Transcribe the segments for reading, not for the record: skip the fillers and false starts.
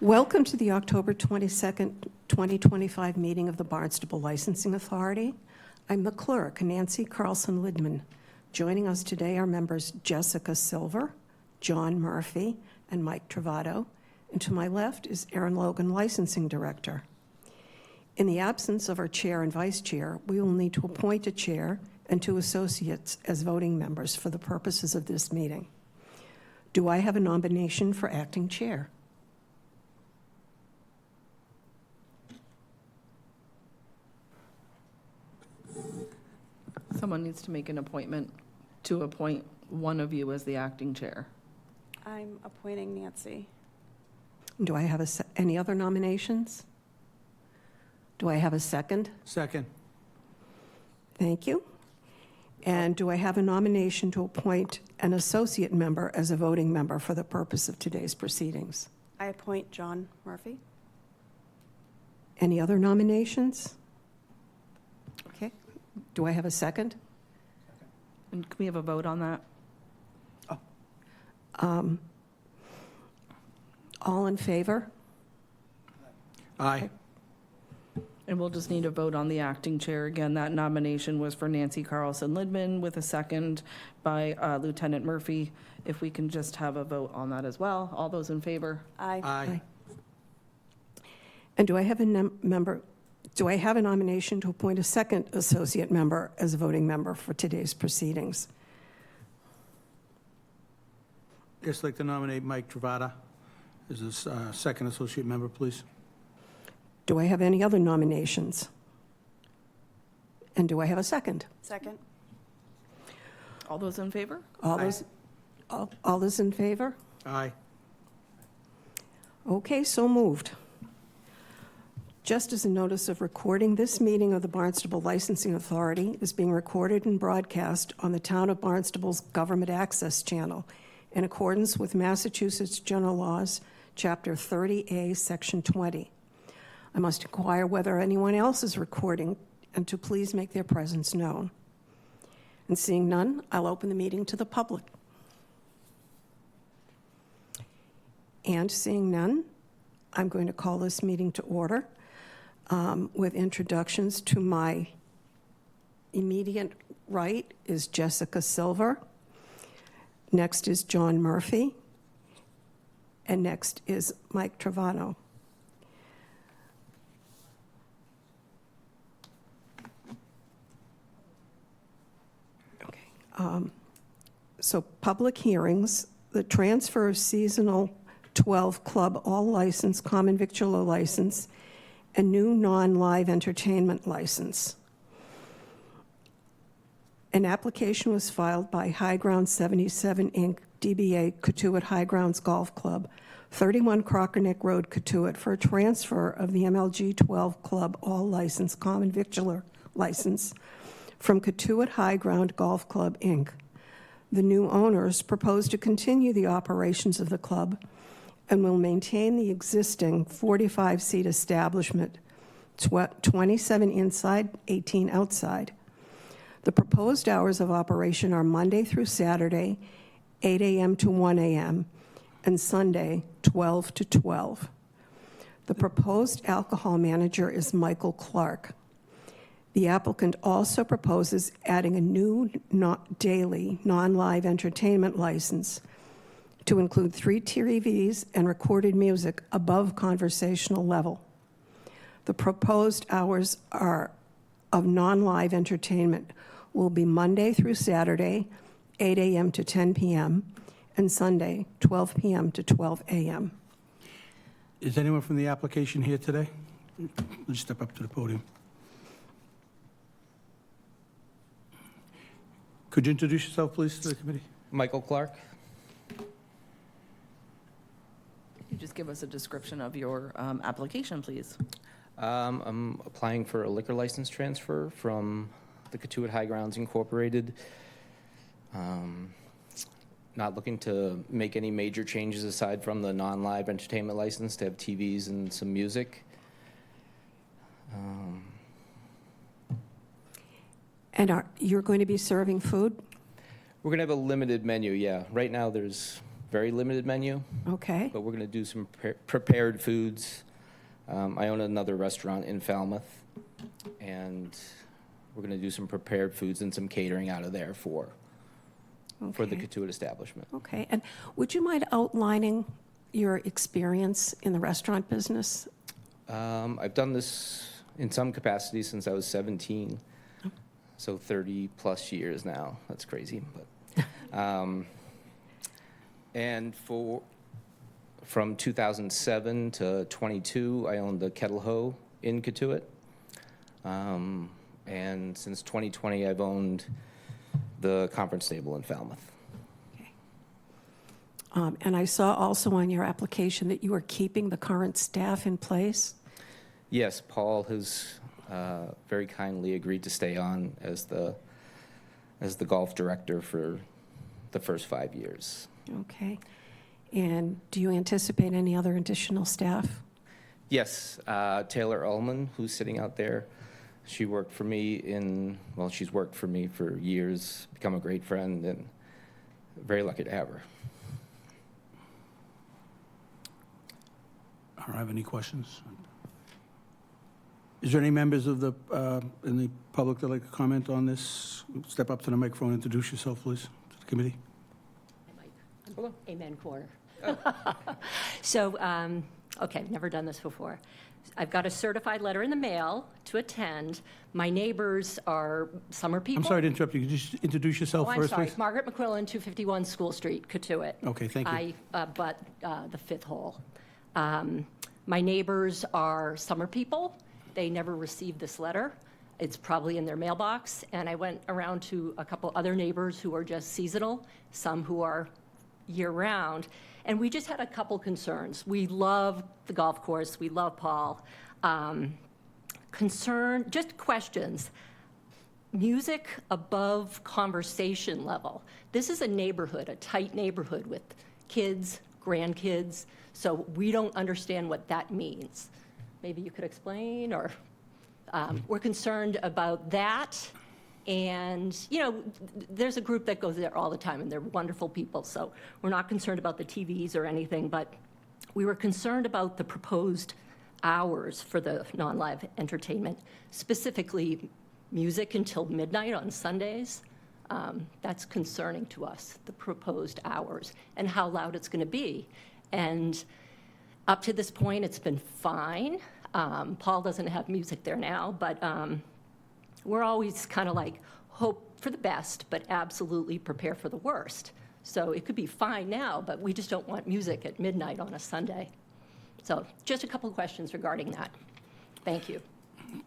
Welcome to the October 22nd, 2025 meeting of the Barnstable Licensing Authority. I'm the clerk, Nancy Carlson Lidman. Joining us today are members Jessica Silver, John Murphy, and Mike Travato. And to my left is Aaron Logan, Licensing Director. In the absence of our chair and vice chair, we will need to appoint a chair and two associates as voting members for the purposes of this meeting. Do I have a nomination for acting chair? Someone needs to make an appointment to appoint one of you as the acting chair. I'm appointing Nancy. Do I have any other nominations? Do I have a second? Second. Thank you. And do I have a nomination to appoint an associate member as a voting member for the purpose of today's proceedings? I appoint John Murphy. Any other nominations? Okay. Do I have a second? And can we have a vote on that? All in favor? Aye. And we'll just need a vote on the acting chair. Again, that nomination was for Nancy Carlson Lidman with a second by Lieutenant Murphy. If we can just have a vote on that as well. All those in favor? Aye. Aye. And do I have a nomination to appoint a second associate member as a voting member for today's proceedings? Just like to nominate Mike Travata as a second associate member, please. Do I have any other nominations? And do I have a second? Second. All those in favor? All those in favor? Aye. Okay, so moved. Just as a notice of recording, this meeting of the Barnstable Licensing Authority is being recorded and broadcast on the Town of Barnstable's Government Access Channel in accordance with Massachusetts General Laws, Chapter 30A, Section 20. I must inquire whether anyone else is recording and to please make their presence known. And seeing none, I'll open the meeting to the public. And seeing none, I'm going to call this meeting to order with introductions. To my immediate right is Jessica Silver. Next is John Murphy. And next is Mike Travato. So public hearings, the transfer of seasonal 12 club all license, common victular license, and new non-live entertainment license. An application was filed by High Ground 77 Inc., DBA Cotuit High Grounds Golf Club, 31 Crockerneck Road, Cotuit, for a transfer of the MLG 12 Club all license, common victular license from Cotuit High Ground Golf Club, Inc. The new owners propose to continue the operations of the club and will maintain the existing 45-seat establishment, 27 inside, 18 outside. The proposed hours of operation are Monday through Saturday, 8 a.m. to 1 a.m., and Sunday, 12 to 12. The proposed alcohol manager is Michael Clark. The applicant also proposes adding a new daily non-live entertainment license to include 3 TVs and recorded music above conversational level. The proposed hours of non-live entertainment will be Monday through Saturday, 8 a.m. to 10 p.m., and Sunday, 12 p.m. to 12 a.m. Is anyone from the application here today? Please step up to the podium. Could you introduce yourself, please, to the committee? Michael Clark. You just give us a description of your application, please. I'm applying for a liquor license transfer from the Cotuit High Grounds Incorporated. Not looking to make any major changes aside from the non-live entertainment license to have TVs and some music. And you're going to be serving food? We're going to have a limited menu, yeah. Right now there's very limited menu, Okay, but we're going to do some prepared foods. I own another restaurant in Falmouth, and we're going to do some prepared foods and some catering out of there for the okay. Katuitt establishment. Okay, and would you mind outlining your experience in the restaurant business? I've done this in some capacity since I was 17, so 30-plus years now. That's crazy, but and from 2007 to 22, I owned the Kettle Ho in Katuitt, and since 2020, I've owned the Conference Stable in Falmouth. Okay. And I saw also on your application that you are keeping the current staff in place? Yes, Paul has very kindly agreed to stay on as the golf director for the first 5 years. Okay. And do you anticipate any other additional staff? Yes, Taylor Ullman, who's sitting out there, she worked for me she's worked for me for years, become a great friend, and very lucky to have her. I don't have any questions. Is there any members of the, in the public that like to comment on this? Step up to the microphone, introduce yourself, please, to the committee. Hello. Amen corner. So, okay, never done this before. I've got a certified letter in the mail to attend. My neighbors are summer people. I'm sorry to interrupt you. Could you just introduce yourself Oh, I'm first, sorry. please? Margaret McQuillan, 251 School Street, Katuitt. Okay, thank you. But the fifth hole. My neighbors are summer people. They never received this letter. It's probably in their mailbox. And I went around to a couple other neighbors who are just seasonal, some who are year-round. And we just had a couple concerns. We love the golf course. We love Paul. Just questions. Music above conversation level. This is a neighborhood, a tight neighborhood with kids, grandkids, so we don't understand what that means. Maybe you could explain, or we're concerned about that. And, you know, there's a group that goes there all the time, and they're wonderful people, so we're not concerned about the TVs or anything, but we were concerned about the proposed hours for the non-live entertainment, specifically music until midnight on Sundays. That's concerning to us, the proposed hours, and how loud it's going to be. And up to this point, it's been fine. Paul doesn't have music there now, but we're always kind of like hope for the best, but absolutely prepare for the worst. So it could be fine now, but we just don't want music at midnight on a Sunday. So just a couple of questions regarding that. Thank you.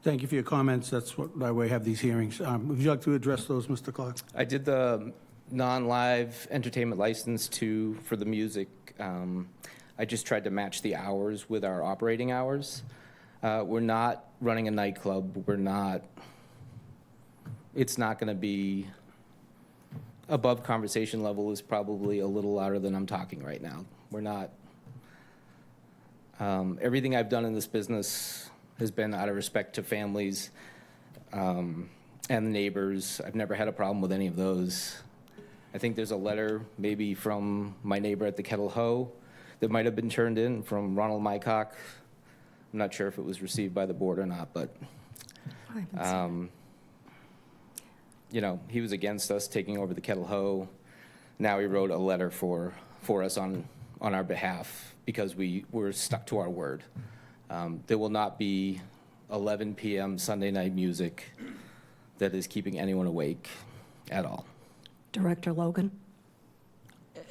Thank you for your comments. That's why we have these hearings. Would you like to address those, Mr. Clark? I did the non-live entertainment license for the music. I just tried to match the hours with our operating hours. We're not running a nightclub. It's not going to be above conversation level is probably a little louder than I'm talking right now. We're not. Everything I've done in this business has been out of respect to families and the neighbors. I've never had a problem with any of those. I think there's a letter maybe from my neighbor at the Kettle Ho that might have been turned in from Ronald Mycock. I'm not sure if it was received by the board or not, but you know, he was against us taking over the Kettle Ho. Now he wrote a letter for us on our behalf because we were stuck to our word. There will not be 11 p.m. Sunday night music that is keeping anyone awake at all. Director Logan?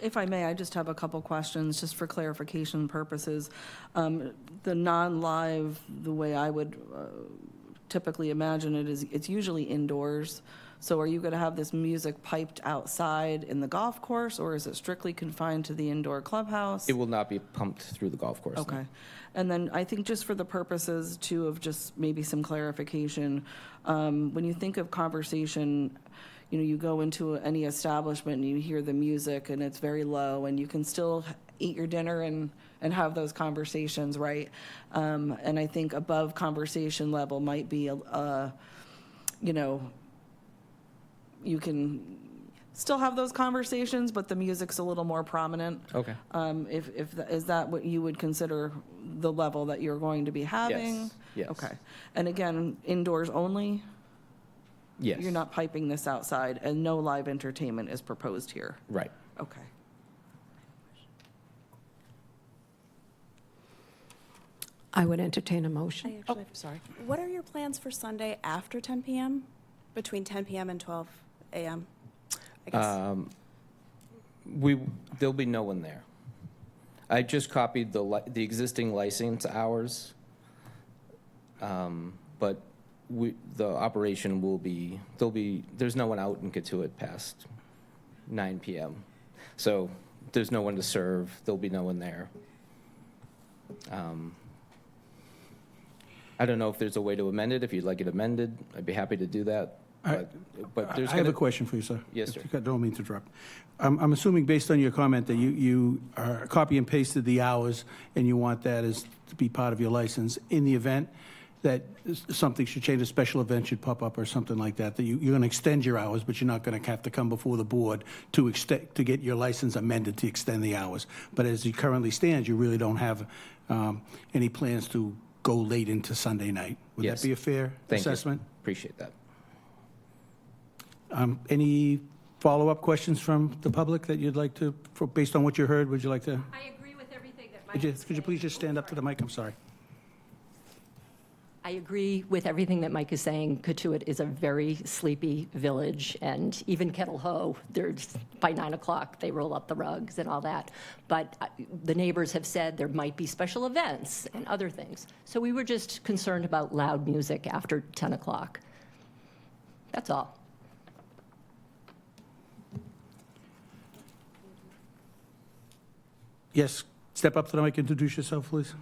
If I may, I just have a couple questions, just for clarification purposes. The non-live, the way I would typically imagine it is, it's usually indoors. So are you going to have this music piped outside in the golf course, or is it strictly confined to the indoor clubhouse? It will not be pumped through the golf course. Okay. And then I think just for the purposes, too, of just maybe some clarification, when you think of conversation, you know, you go into any establishment and you hear the music and it's very low and you can still eat your dinner and have those conversations, right? And I think above conversation level might be, you know, you can still have those conversations, but the music's a little more prominent. Okay. Is that what you would consider the level that you're going to be having? Yes, yes. Okay. And again, indoors only? Yes. You're not piping this outside, and no live entertainment is proposed here? Right. Okay. I would entertain a motion. I actually, Sorry. what are your plans for Sunday after 10 p.m.? Between 10 p.m. and 12 a.m.? I guess. There'll be no one there. I just copied the existing license hours, but the operation will be, there's no one out in Katuitt past 9 p.m. So there's no one to serve, there'll be no one there. I don't know if there's a way to amend it. If you'd like it amended, I'd be happy to do that. But there's I have a gonna, question for you, sir. Yes, sir. I don't mean to interrupt. I'm assuming, based on your comment, that you copy and pasted the hours, and you want that as to be part of your license. In the event that something should change, a special event should pop up or something like that, that you're going to extend your hours, but you're not going to have to come before the board to get your license amended to extend the hours. But as it currently stands, you really don't have any plans to go late into Sunday night. Would Yes. that be a fair Thank you. assessment? Appreciate that. Any follow-up questions from the public that you'd like to, based on what you heard, would you like to? I agree with everything that Mike Could you, is could you please just stand up to the mic? I'm sorry. I agree with everything that Mike is saying. Katuitt is a very sleepy village, and even Kettle Ho, by 9 o'clock, they roll up the rugs and all that. But the neighbors have said there might be special events and other things. So we were just concerned about loud music after 10 o'clock. That's all. Yes, step up to the mic, introduce yourself, please.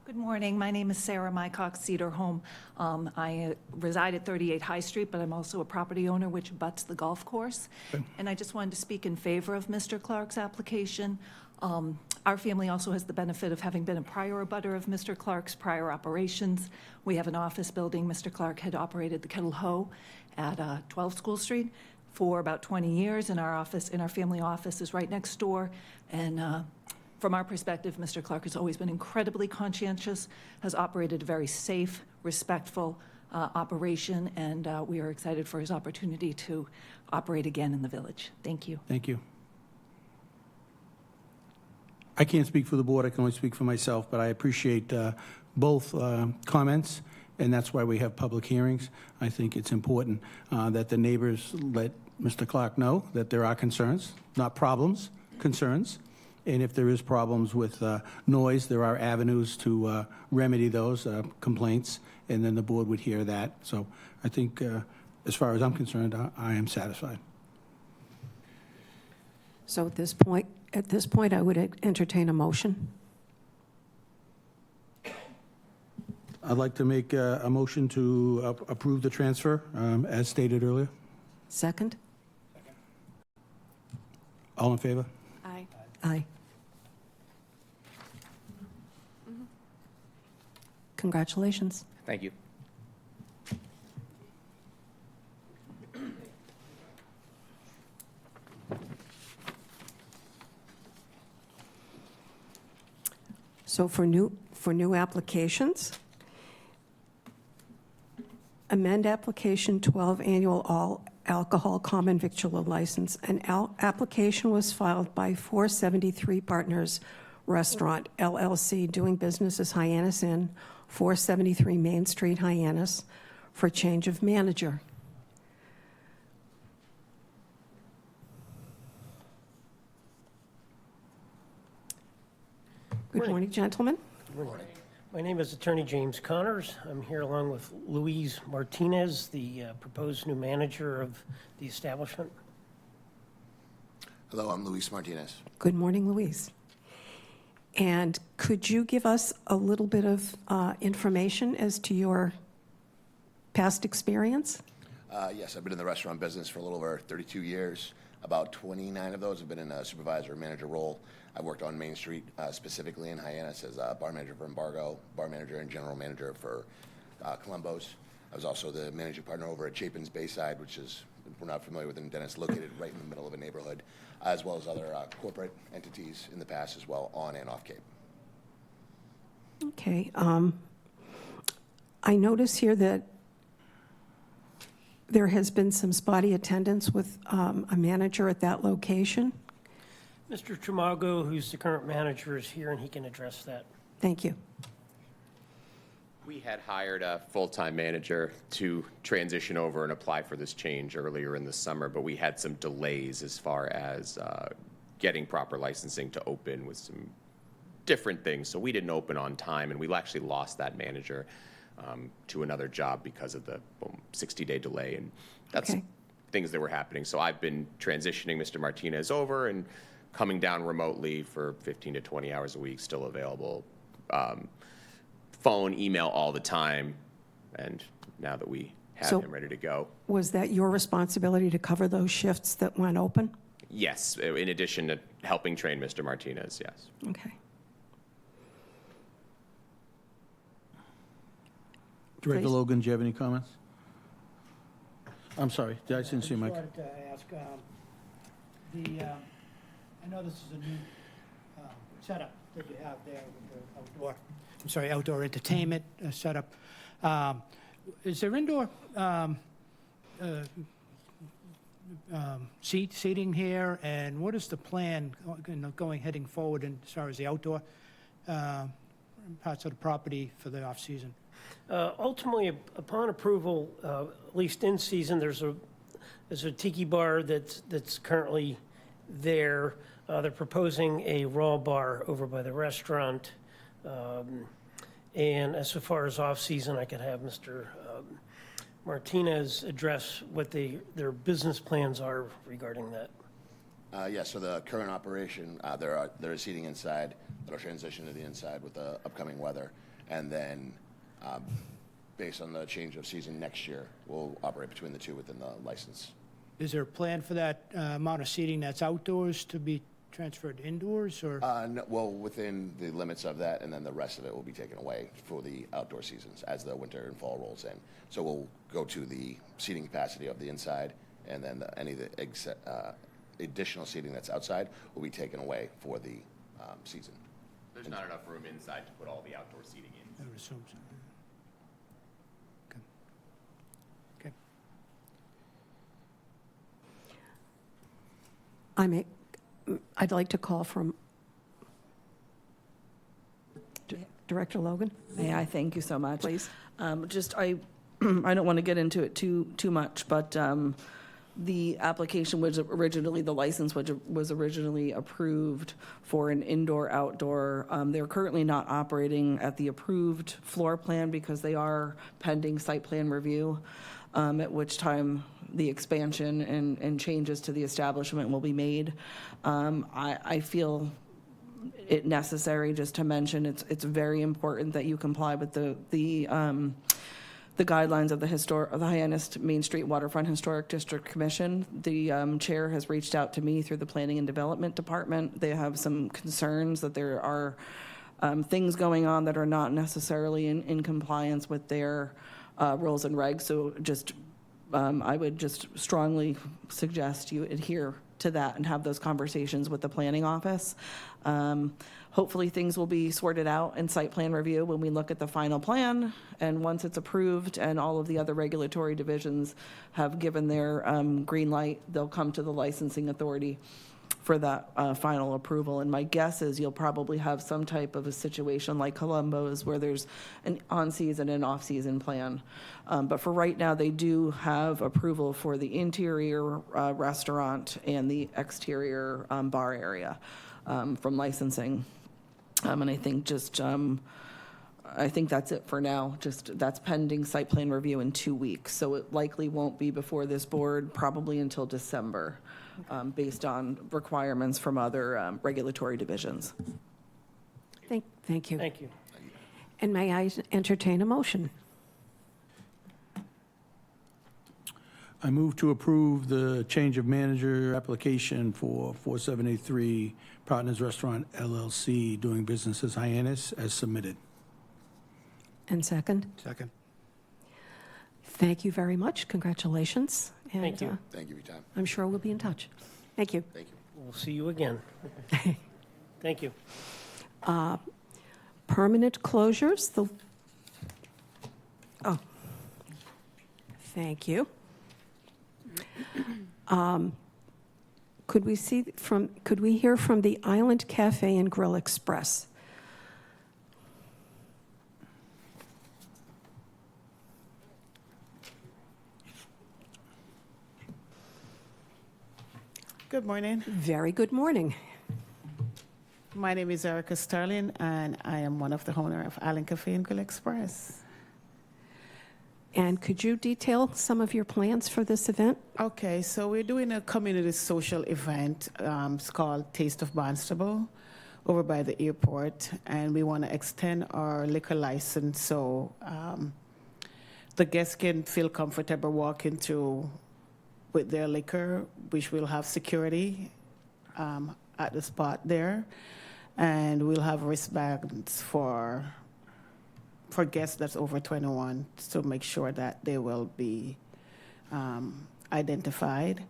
Good morning. My name is Sarah Mycock, Cedar Home. I reside at 38 High Street, but I'm also a property owner which abuts the golf course. Okay. And I just wanted to speak in favor of Mr. Clark's application. Our family also has the benefit of having been a prior abutter of Mr. Clark's prior operations. We have an office building. Mr. Clark had operated the Kettle Ho at 12 School Street for about 20 years, and our family office is right next door. And from our perspective, Mr. Clark has always been incredibly conscientious, has operated a very safe, respectful operation, and we are excited for his opportunity to operate again in the village. Thank you. Thank you. I can't speak for the board, I can only speak for myself, but I appreciate both comments, and that's why we have public hearings. I think it's important that the neighbors let Mr. Clark know that there are concerns, not problems, concerns. And if there is problems with noise, there are avenues to remedy those complaints, and then the board would hear that. So I think, as far as I'm concerned, I am satisfied. So at this point, I would entertain a motion. I'd like to make a motion to approve the transfer, as stated earlier. Second? All in favor? Aye. Aye. Congratulations. Thank you. So for new applications, amend application 12 annual all alcohol common victular license. An application was filed by 473 Partners Restaurant LLC, doing business as Hyannis Inn, 473 Main Street, Hyannis, for change of manager. Good morning, gentlemen. My name is Attorney James Connors. I'm here along with Louise Martinez, the proposed new manager of the establishment. Hello, I'm Luis Martinez. Good morning, Louise. And could you give us a little bit of information as to your past experience? Yes, I've been in the restaurant business for a little over 32 years. About 29 of those have been in a supervisor or manager role. I worked on Main Street, specifically in Hyannis, as a bar manager for Embargo, bar manager and general manager for Columbo's. I was also the managing partner over at Chapin's Bayside, which is, if we're not familiar with it, Dennis, located right in the middle of a neighborhood, as well as other corporate entities in the past as well, on and off Cape. Okay. I notice here that there has been some spotty attendance with a manager at that location. Mr. Tramago, who's the current manager, is here, and he can address that. Thank you. We had hired a full-time manager to transition over and apply for this change earlier in the summer, but we had some delays as far as getting proper licensing to open with some different things. So we didn't open on time, and we actually lost that manager to another job because of the 60-day delay, and that's Okay. things that were happening. So I've been transitioning Mr. Martinez over and coming down remotely for 15 to 20 hours a week, still available. Phone, email all the time, and now that we have So- him ready to go. Was that your responsibility to cover those shifts that went open? Yes, in addition to helping train Mr. Martinez, yes. Okay. Director Please. Logan, do you have any comments? I'm sorry, I didn't see my... I just wanted to ask, I know this is a new setup that you have there with the outdoor entertainment setup. Is there indoor seating here, and what is the plan heading forward as far as the outdoor parts of the property for the off-season? Ultimately, upon approval, at least in season, there's a tiki bar that's currently there. They're proposing a raw bar over by the restaurant. And as far as off-season, I could have Mr. Martinez address what their business plans are regarding that. Yes, so the current operation, there is seating inside that'll transition to the inside with the upcoming weather. And then, based on the change of season next year, we'll operate between the two within the license. Is there a plan for that amount of seating that's outdoors to be transferred indoors, or? No, well, within the limits of that, and then the rest of it will be taken away for the outdoor seasons as the winter and fall rolls in. So we'll go to the seating capacity of the inside, and then any of the additional seating that's outside will be taken away for the season. There's not enough room inside to put all the outdoor seating in. I would assume so. Okay. I'd like to call from Director Logan. May I thank you so much? Please. I don't want to get into it too much, but the application was originally, the license was originally approved for an indoor-outdoor. They're currently not operating at the approved floor plan because they are pending site plan review, at which time the expansion and changes to the establishment will be made. I feel it necessary just to mention it's very important that you comply with the guidelines of the Hyannis Main Street Waterfront Historic District Commission. The chair has reached out to me through the Planning and Development Department. They have some concerns that there are things going on that are not necessarily in compliance with their rules and regs. So just I would just strongly suggest you adhere to that and have those conversations with the planning office. Hopefully things will be sorted out in site plan review when we look at the final plan, and once it's approved and all of the other regulatory divisions have given their green light, they'll come to the licensing authority for that final approval. And my guess is you'll probably have some type of a situation like Columbo's where there's an on-season and off-season plan. But for right now, they do have approval for the interior restaurant and the exterior bar area from licensing. And I think I think that's it for now. Just that's pending site plan review in 2 weeks. So it likely won't be before this board probably until December, based on requirements from other regulatory divisions. Thank you. Thank you. And may I entertain a motion? I move to approve the change of manager application for 4783 Partners Restaurant LLC, doing business as Hyannis, as submitted. And second? Second. Thank you very much. Congratulations. And, Thank you. Thank you for your time. I'm sure we'll be in touch. Thank you. Thank you. We'll see you again. Thank you. Permanent closures, thank you. Could we hear from the Island Cafe and Grill Express? Good morning. Very good morning. My name is Erica Sterling, and I am one of the owner of Island Cafe and Grill Express. And could you detail some of your plans for this event? Okay, so we're doing a community social event. It's called Taste of Barnstable over by the airport, and we want to extend our liquor license so the guests can feel comfortable walking through with their liquor, which will have security at the spot there. And we'll have wristbands for guests that's over 21 to make sure that they will be identified.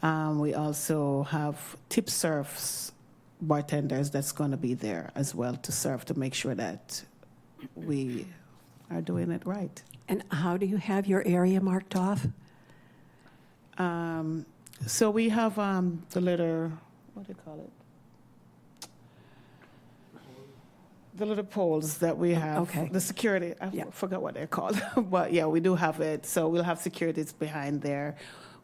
We also have tip serves bartenders that's going to be there as well to serve to make sure that we are doing it right. And how do you have your area marked off? So we have the little, what do you call it? The little poles that we have. Okay. The security, I forgot what they're called. But yeah, we do have it. So we'll have securities behind there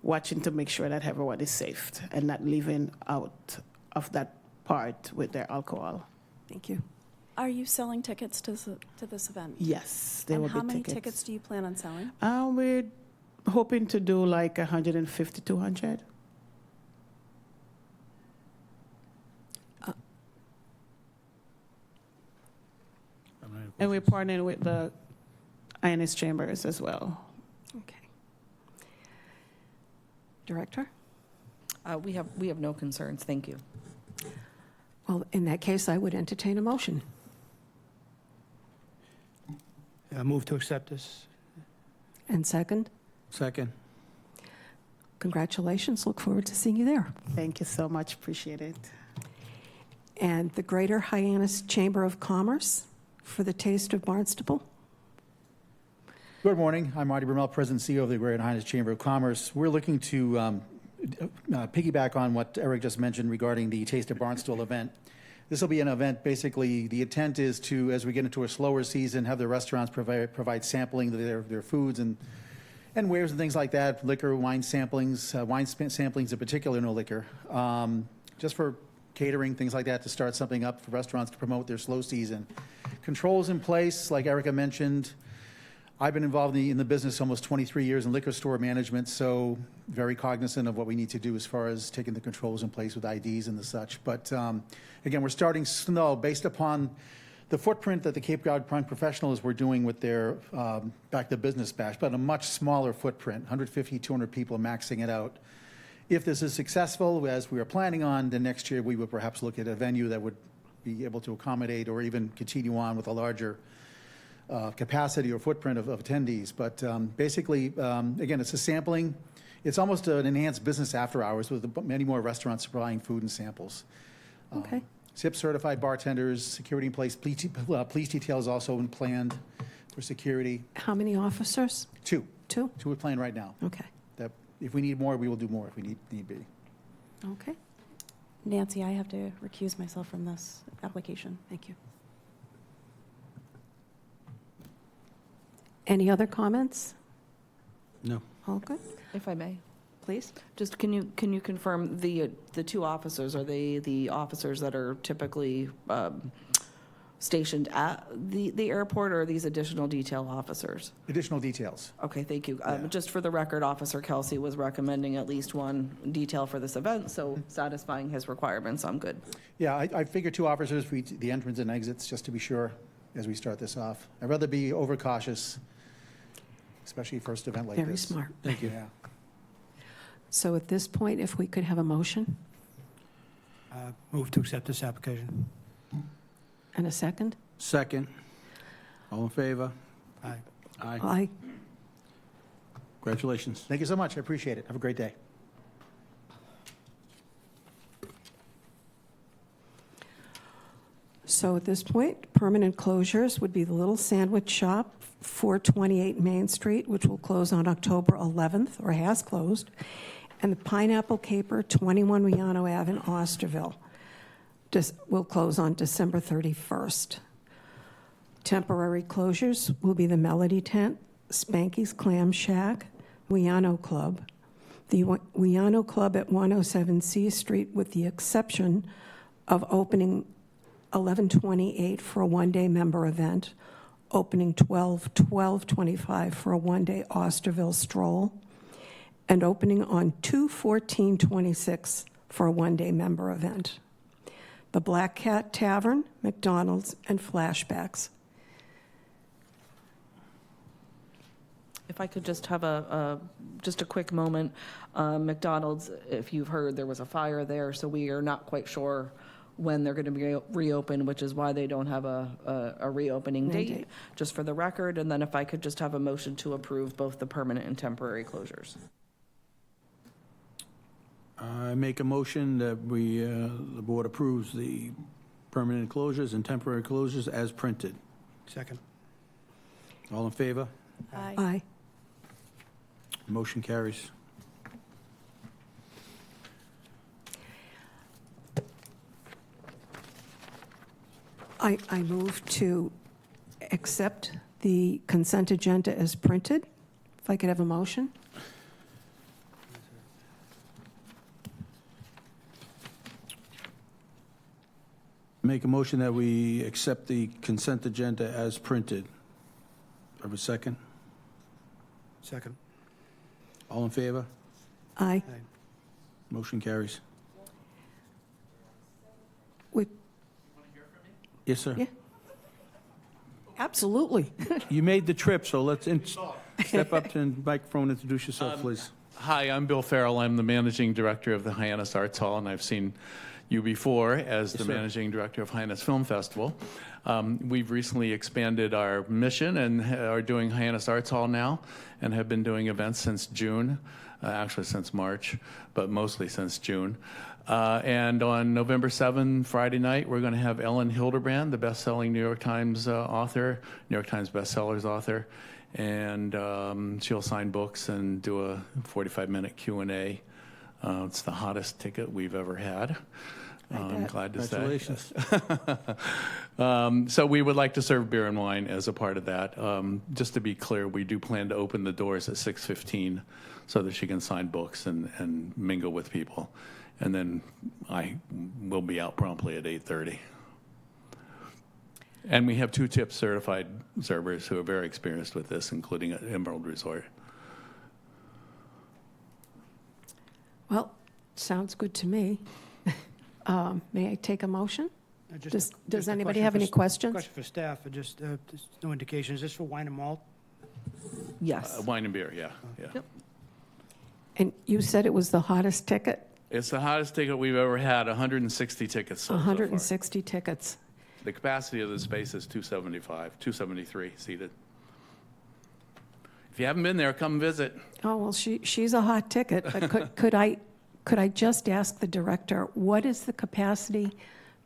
watching to make sure that everyone is safe and not leaving out of that part with their alcohol. Thank you. Are you selling tickets to this event? Yes, there will And be how many tickets. tickets do you plan on selling? We're hoping to do like 150, 200. And we're partnering with the INS Chambers as well. Okay. Director? We have no concerns, thank you. Well, in that case, I would entertain a motion. Move to accept this. And second? Second. Congratulations. Look forward to seeing you there. Thank you so much. Appreciate it. And the Greater Hyannis Chamber of Commerce for the Taste of Barnstable. Good morning. I'm Marty Brummel, President and CEO of the Greater Hyannis Chamber of Commerce. We're looking to piggyback on what Eric just mentioned regarding the Taste of Barnstable event. This will be an event, basically, the intent is to, as we get into a slower season, have the restaurants provide sampling of their foods and wares and things like that, liquor, wine samplings, samplings in particular, no liquor, just for catering, things like that, to start something up for restaurants to promote their slow season. Controls in place, like Erica mentioned. I've been involved in the business almost 23 years in liquor store management, so very cognizant of what we need to do as far as taking the controls in place with IDs and the such. But again, we're starting slow based upon the footprint that the Cape Cod Prime Professionals were doing with their Back to Business Bash, but a much smaller footprint, 150, 200 people maxing it out. If this is successful, as we are planning on, then next year we would perhaps look at a venue that would be able to accommodate or even continue on with a larger capacity or footprint of attendees. But basically, again, it's a sampling. It's almost an enhanced business after hours with many more restaurants supplying food and samples. Okay. SIP certified bartenders, security in place, police details also planned for security. How many officers? Two. Two? Two are planned right now. Okay. That if we need more, we will do more if we need be. Okay. Nancy, I have to recuse myself from this application. Thank you. Any other comments? No. All good? If I may, Please? just can you confirm the two officers, are they the officers that are typically stationed at the airport, or are these additional detail officers? Additional details. Okay, thank you. Yeah. Just for the record, Officer Kelsey was recommending at least one detail for this event, so satisfying his requirements, I'm good. Yeah, I figure two officers for the entrance and exits, just to be sure as we start this off. I'd rather be overcautious, especially first event like Very this. smart. Thank you. Yeah. So at this point, if we could have a motion Move to accept this application. and a second? Second. All in favor? Aye. Aye. Aye. Congratulations. Thank you so much. I appreciate it. Have a great day. So at this point, permanent closures would be the Little Sandwich Shop, 428 Main Street, which will close on October 11th, or has closed, and the Pineapple Caper, 21 Riano Ave in Osterville, will close on December 31st. Temporary closures will be the Melody Tent, Spanky's Clam Shack, Wiano Club, the Wiano Club at 107 C Street, with the exception of opening 11/28 for a one-day member event, opening 12/12/25 for a one-day Osterville stroll, and opening on 2/14/26 for a one-day member event. The Black Cat Tavern, McDonald's, and Flashbacks. If I could just have just a quick moment. McDonald's, if you've heard, there was a fire there, so we are not quite sure when they're going to be reopened, which is why they don't have a reopening date, just for the record. And then if I could just have a motion to approve both the permanent and temporary closures. I make a motion that the board approves the permanent closures and temporary closures as printed. Second. All in favor? Aye. Motion carries. I move to accept the consent agenda as printed. If I could have a motion? Make a motion that we accept the consent agenda as printed. Have a second? Second. All in favor? Aye. Motion carries. Would- Yes, sir. Yeah. Absolutely. You made the trip, so let's step up to the microphone and introduce yourself, please. Hi, I'm Bill Farrell. I'm the managing director of the Hyannis Arts Hall, and I've seen you before as the Yes, sir. managing director of Hyannis Film Festival. We've recently expanded our mission and are doing Hyannis Arts Hall now, and have been doing events since June, actually since March, but mostly since June. And on November 7, Friday night, we're going to have Ellen Hildebrand, the best-selling New York Times author, New York Times bestsellers author, and she'll sign books and do a 45-minute Q&A. It's the hottest ticket we've ever had. I'm glad to say. Congratulations. So we would like to serve beer and wine as a part of that. Just to be clear, we do plan to open the doors at 6:15 so that she can sign books and mingle with people. And then I will be out promptly at 8:30. And we have 2 tip certified servers who are very experienced with this, including at Emerald Resort. Well, sounds good to me. May I take a motion? Just Does a anybody question have for any s- questions? Question for staff, there's no indication. Is this for wine and malt? Yes. Wine and beer, yeah. Yep. And you said it was the hottest ticket? It's the hottest ticket we've ever had, 160 tickets sold so far. 160 tickets. The capacity of the space is 275, 273 seated. If you haven't been there, come visit. Oh, well, she's a hot ticket, but could I just ask the director, what is the capacity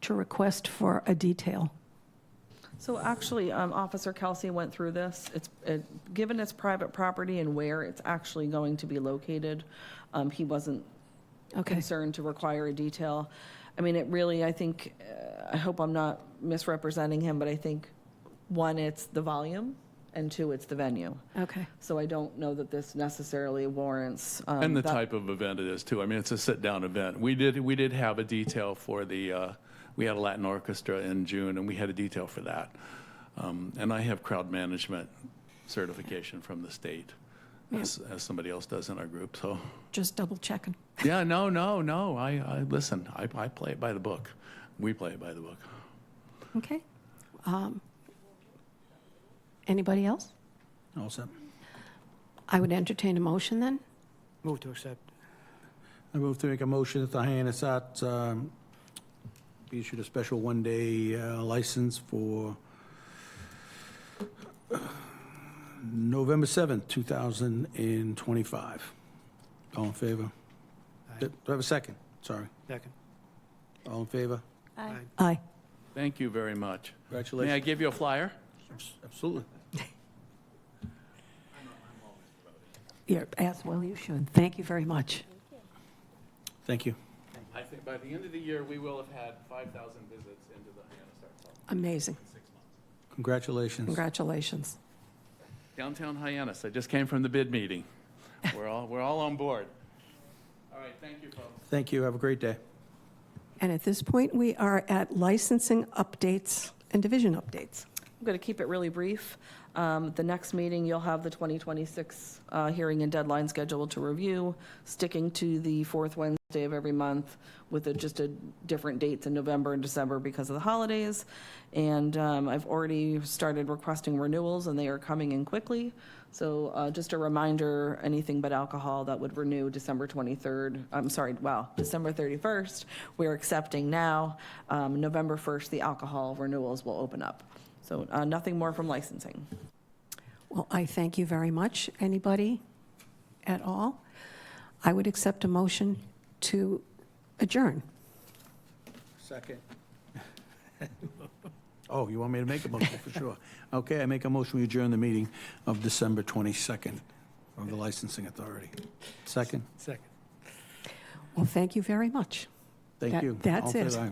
to request for a detail? So actually, Officer Kelsey went through this. Given its private property and where it's actually going to be located, he wasn't concerned to require a detail. I mean, it really, I think, I hope I'm not misrepresenting him, but I think, 1, it's the volume, and 2, it's the venue. Okay. So I don't know that this necessarily warrants. And the that- type of event it is, too. I mean, it's a sit-down event. We did have a detail for the, we had a Latin orchestra in June, and we had a detail for that. And I have crowd management certification from the state, as somebody else does in our group, so. Just double checking. Yeah, no. I listen, I play it by the book. We play it by the book. Okay. Anybody else? All set. I would entertain a motion then. Move to accept. I move to make a motion that the Hyannis Arts be issued a special one-day license for November 7th, 2025. All in favor? Do I have a second? Sorry. Second. All in favor? Aye. Aye. Thank you very much. Congratulations. May I give you a flyer? Absolutely. Yeah, as well you should. Thank you very much. Thank you. I think by the end of the year, we will have had 5,000 visits into the Hyannis Arts Hall Amazing. in 6 months. Congratulations. Congratulations. Downtown Hyannis, I just came from the bid meeting. We're all on board. All right, thank you, folks. Thank you. Have a great day. And at this point, we are at licensing updates and division updates. I'm going to keep it really brief. The next meeting, you'll have the 2026 hearing and deadline scheduled to review, sticking to the fourth Wednesday of every month with just a different dates in November and December because of the holidays. And I've already started requesting renewals, and they are coming in quickly. So just a reminder, anything but alcohol that would renew December 23rd, December 31st, we're accepting now. November 1st, the alcohol renewals will open up. So nothing more from licensing. Well, I thank you very much. Anybody at all? I would accept a motion to adjourn. Second. Oh, you want me to make a motion for sure? Okay, I make a motion we adjourn the meeting of December 22nd of the Licensing Authority. Second. Second. Well, thank you very much. Thank you. That's All in it. favor? Aye.